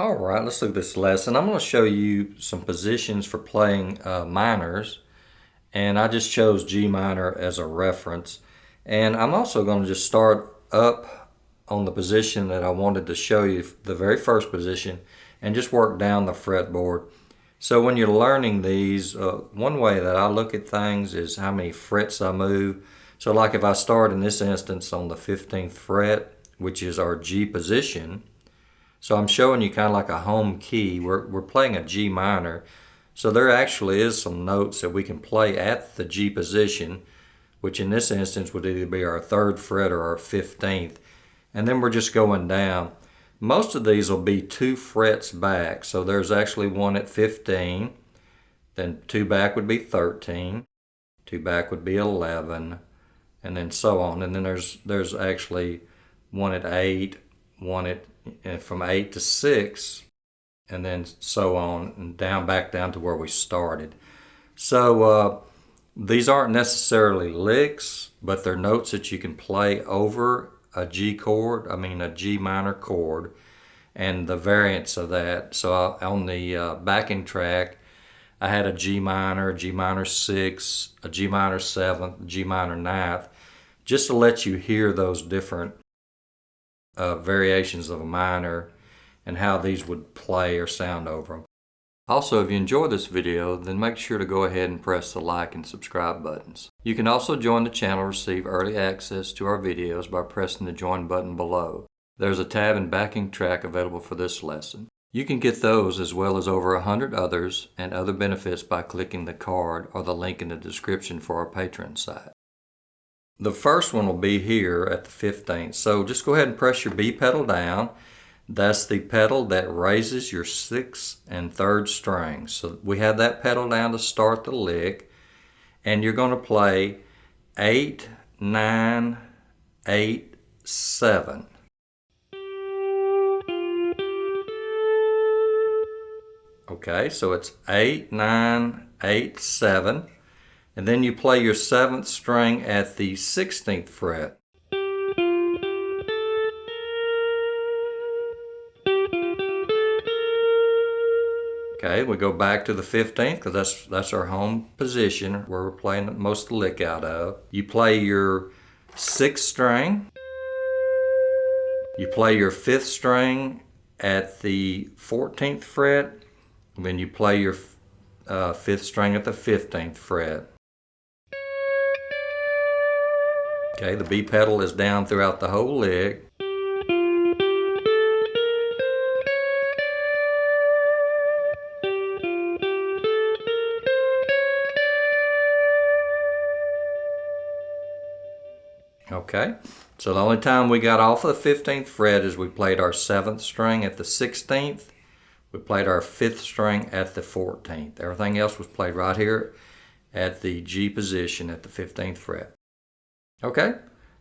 All right, let's look at this lesson. I'm going to show you some positions for playing minors, and I just chose G minor as a reference. And I'm also going to just start up on the position that I wanted to show you, the very first position, and just work down the fretboard. So when you're learning these, one way that I look at things is how many frets I move. So like if I start in this instance on the 15th fret, which is our G position, so I'm showing you kind of like a home key. We're playing a G minor. So there actually is some notes that we can play at the G position, which in this instance would either be our 3rd fret or our 15th. And then we're just going down. Most of these will be 2 frets back. So there's actually one at 15. Then 2 back would be 13. 2 back would be 11. And then so on. And then there's actually one at 8, one at from 8 to 6, and then so on, and back down to where we started. So these aren't necessarily licks, but they're notes that you can play over a G chord, a G minor chord, and the variants of that. So on the backing track, I had a G minor 6, a G minor 7th, G minor 9th, just to let you hear those different variations of a minor and how these would play or sound over them. Also, if you enjoy this video, then make sure to go ahead and press the like and subscribe buttons. You can also join the channel to receive early access to our videos by pressing the join button below. There's a tab and backing track available for this lesson. You can get those as well as over 100 others and other benefits by clicking the card or the link in the description for our Patreon site. The first one will be here at the 15th. So just go ahead and press your B pedal down. That's the pedal that raises your 6th and 3rd strings. So we have that pedal down to start the lick. And you're going to play 8, 9, 8, 7. Okay, so it's 8, 9, 8, 7. And then you play your 7th string at the 16th fret. Okay, we go back to the 15th because that's our home position where we're playing most of the lick out of. You play your 6th string. You play your 5th string at the 14th fret. And then you play your 5th string at the 15th fret. Okay, the B pedal is down throughout the whole lick. Okay, so the only time we got off of the 15th fret is we played our 7th string at the 16th. We played our 5th string at the 14th. Everything else was played right here at the G position at the 15th fret. Okay,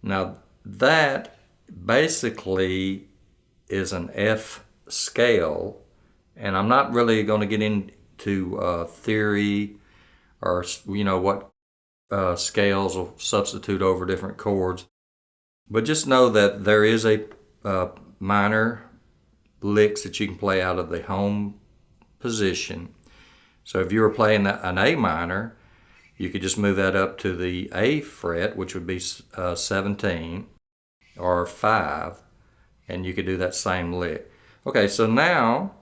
now that basically is an F scale, and I'm not really going to get into theory or what scales will substitute over different chords, but just know that there is a minor licks that you can play out of the home position. So if you were playing an A minor, you could just move that up to the A fret, which would be 17 or 5, and you could do that same lick. Okay, so now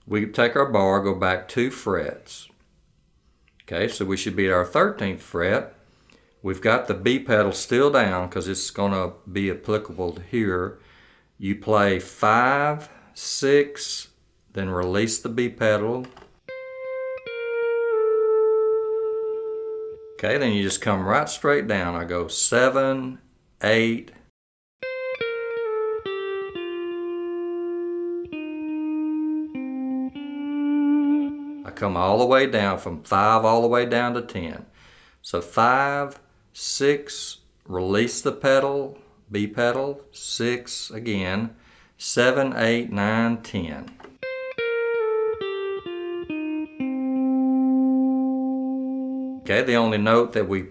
we take our bar, go back 2 frets. Okay, so we should be at our 13th fret. We've got the B pedal still down because it's going to be applicable to here. You play 5, 6, then release the B pedal. Okay, then you just come right straight down. I go 7, 8. I come all the way down from 5 all the way down to 10. So 5, 6, release the pedal, B pedal, 6 again, 7, 8, 9, 10. Okay, the only note that we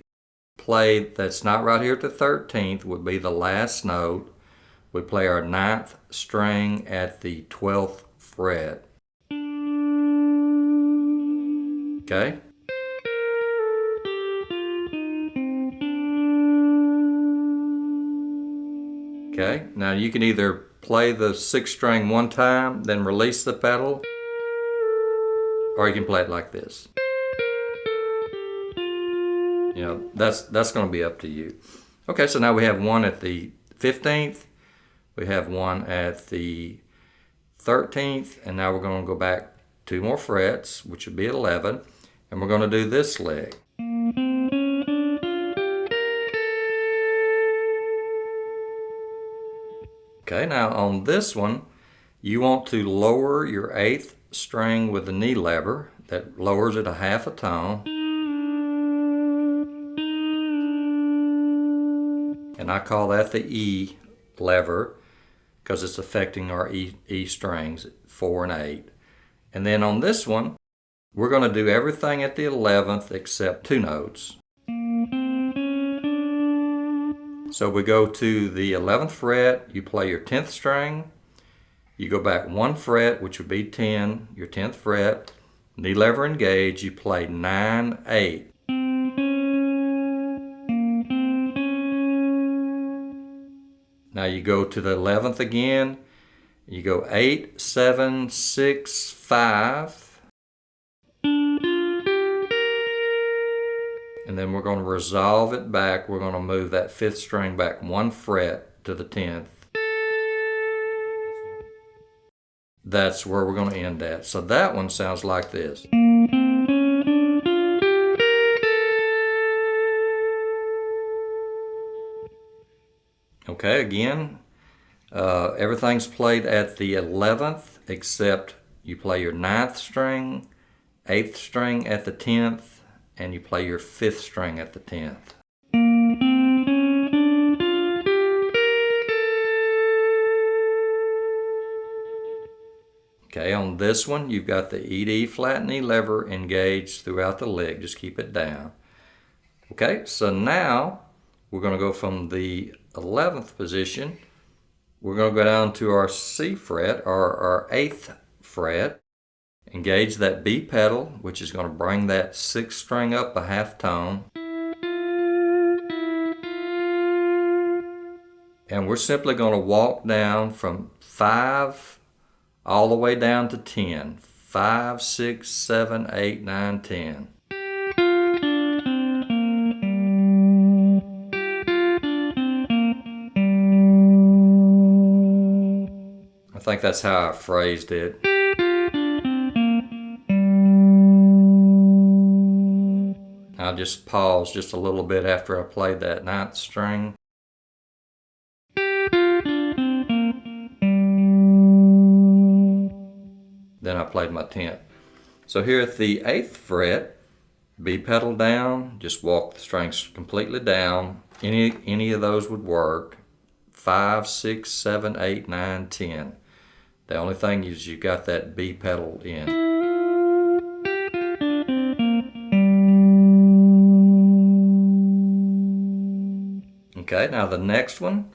played that's not right here at the 13th would be the last note. We play our 9th string at the 12th fret. Okay? Okay, now you can either play the 6th string one time, then release the pedal, or you can play it like this. You know, that's going to be up to you. Okay, so now we have one at the 15th, we have one at the 13th, and now we're going to go back 2 more frets, which would be 11, and we're going to do this leg. Okay, now on this one, you want to lower your 8th string with the knee lever. That lowers it a half a tone. And I call that the E lever because it's affecting our E strings, 4 and 8. And then on this one, we're going to do everything at the 11th except 2 notes. So we go to the 11th fret, you play your 10th string, you go back 1 fret, which would be 10, your 10th fret, knee lever engaged, you play 9, 8. Now you go to the 11th again, you go 8, 7, 6, 5. And then we're going to resolve it back. We're going to move that 5th string back 1 fret to the 10th. That's where we're going to end at. So that one sounds like this. Okay, again, everything's played at the 11th except you play your 9th string, 8th string at the 10th, and you play your 5th string at the 10th. Okay, on this one, you've got the E to E flat knee lever engaged throughout the lick. Just keep it down. Okay, so now we're going to go from the 11th position. We're going to go down to our C fret, or our 8th fret. Engage that B pedal, which is going to bring that 6th string up a half tone. And we're simply going to walk down from 5 all the way down to 10. 5, 6, 7, 8, 9, 10. I think that's how I phrased it. I'll just pause just a little bit after I played that 9th string. Then I played my 10th. So here at the 8th fret, B pedal down, just walk the strings completely down. Any of those would work. 5, 6, 7, 8, 9, 10. The only thing is you got that B pedal in. Okay, now the next one,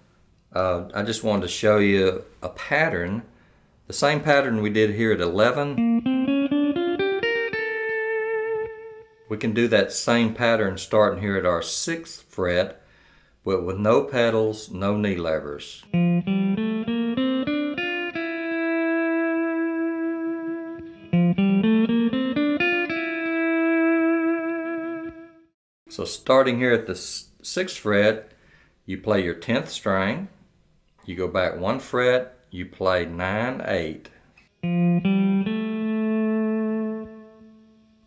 I just wanted to show you a pattern. The same pattern we did here at 11. We can do that same pattern starting here at our 6th fret, but with no pedals, no knee levers. So starting here at the 6th fret, you play your 10th string, you go back 1 fret, you play 9, 8.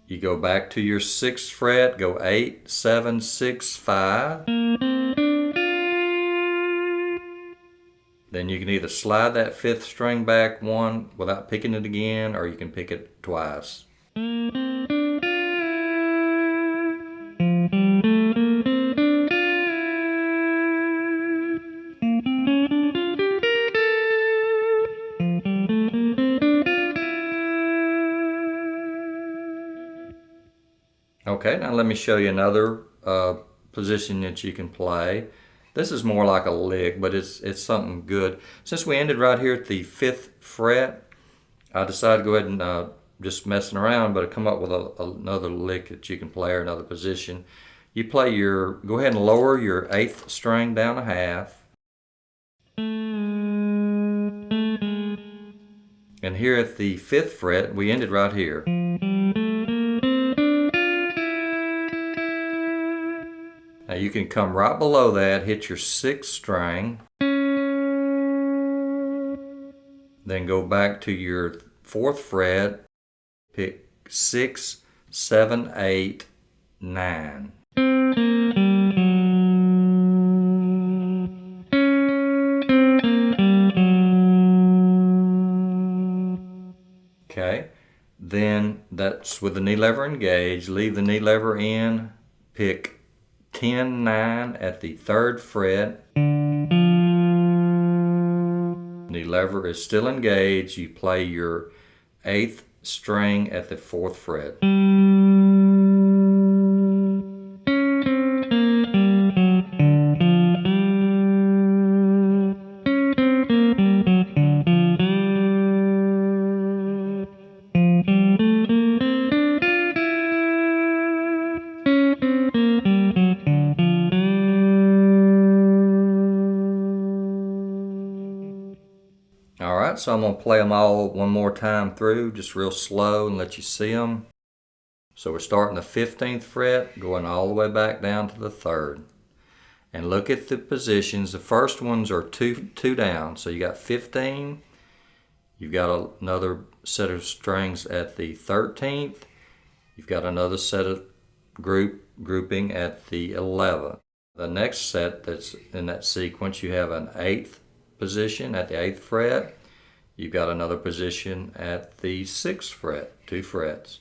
You go back to your 6th fret, go 8, 7, 6, 5. Then you can either slide that 5th string back 1 without picking it again, or you can pick it twice. Okay, now let me show you another position that you can play. This is more like a lick, but it's something good. Since we ended right here at the 5th fret, I decided to go ahead and just messing around, but I come up with another lick that you can play, or another position. You play go ahead and lower your 8th string down a half. And here at the 5th fret, we ended right here. Now you can come right below that, hit your 6th string, then go back to your 4th fret, pick 6, 7, 8, 9. Okay, then that's with the knee lever engaged. Leave the knee lever in, pick 10, 9 at the 3rd fret. Knee lever is still engaged. You play your 8th string at the 4th fret. Alright, so I'm going to play them all one more time through, just real slow, and let you see them. So we're starting the 15th fret, going all the way back down to the 3rd. And look at the positions. The first ones are two down. So you got 15, you've got another set of strings at the 13th, you've got another set of grouping at the 11th. The next set that's in that sequence, you have an 8th position at the 8th fret. You've got another position at the 6th fret, 2 frets.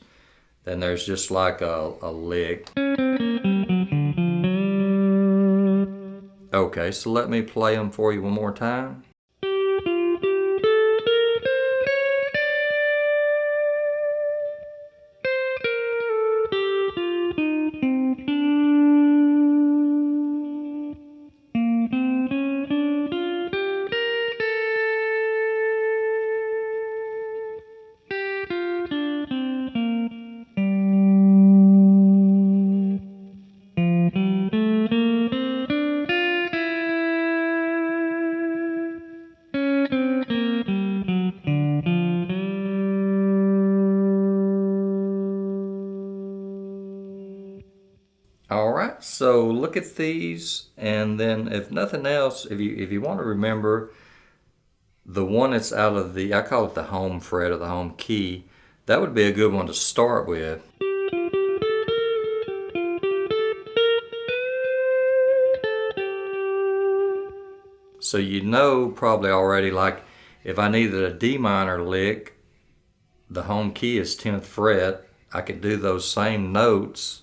Then there's just like a lick. Okay, so let me play them for you one more time. Alright, so look at these, and then if nothing else, if you want to remember the one that's out of I call it the home fret or the home key, that would be a good one to start with. So you know probably already, like if I needed a D minor lick, the home key is 10th fret, I could do those same notes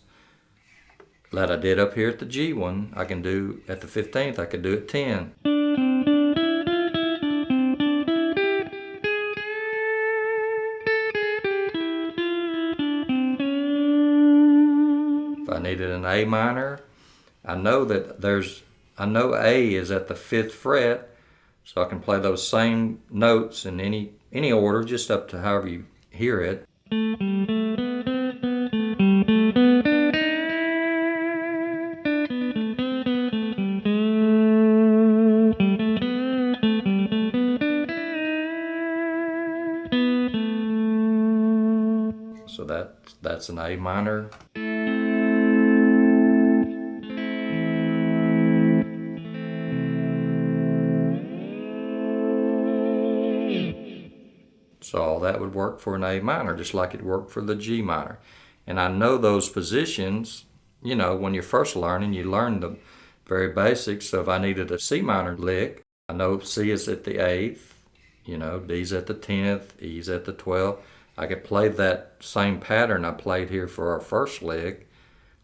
that I did up here at the G one, I can do at the 15th, I could do at 10. If I needed an A minor, I know A is at the 5th fret, so I can play those same notes in any order, just up to however you hear it. So that's an A minor. So all that would work for an A minor, just like it worked for the G minor. And I know those positions, you know, when you're first learning, you learn the very basics. So if I needed a C minor lick, I know C is at the 8th, you know, D's at the 10th, E's at the 12th. I could play that same pattern I played here for our first lick,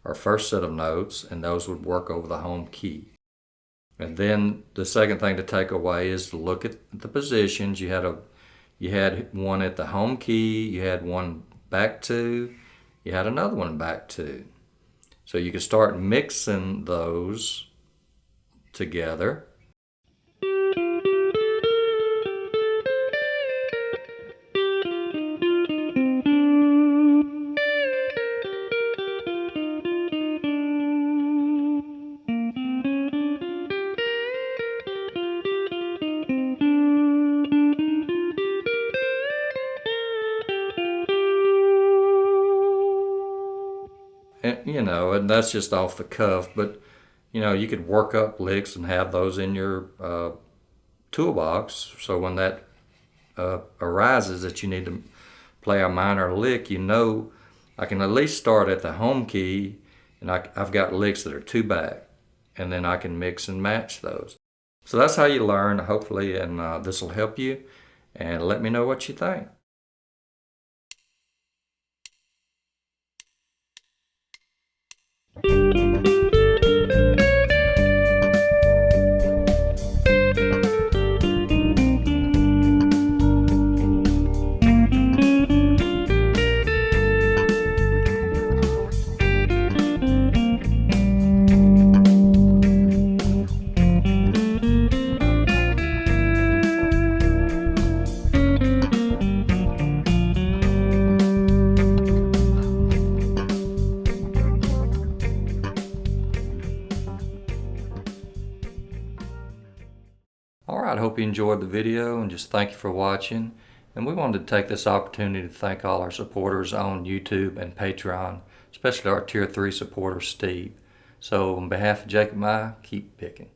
our first set of notes, and those would work over the home key. And then the second thing to take away is to look at the positions. You had one at the home key, you had one back 2, you had another one back 2. So you can start mixing those together. you know, and that's just off the cuff, but you know, you could work up licks and have those in your toolbox, so when that arises that you need to play a minor lick, you know, I can at least start at the home key, and I've got licks that are 2 back, and then I can mix and match those. So that's how you learn, hopefully, and this will help you, and let me know what you think. All right, I hope you enjoyed the video, and just thank you for watching. And we wanted to take this opportunity to thank all our supporters on YouTube and Patreon, especially our Tier 3 supporter, Steve. So on behalf of Jacob and I, keep picking.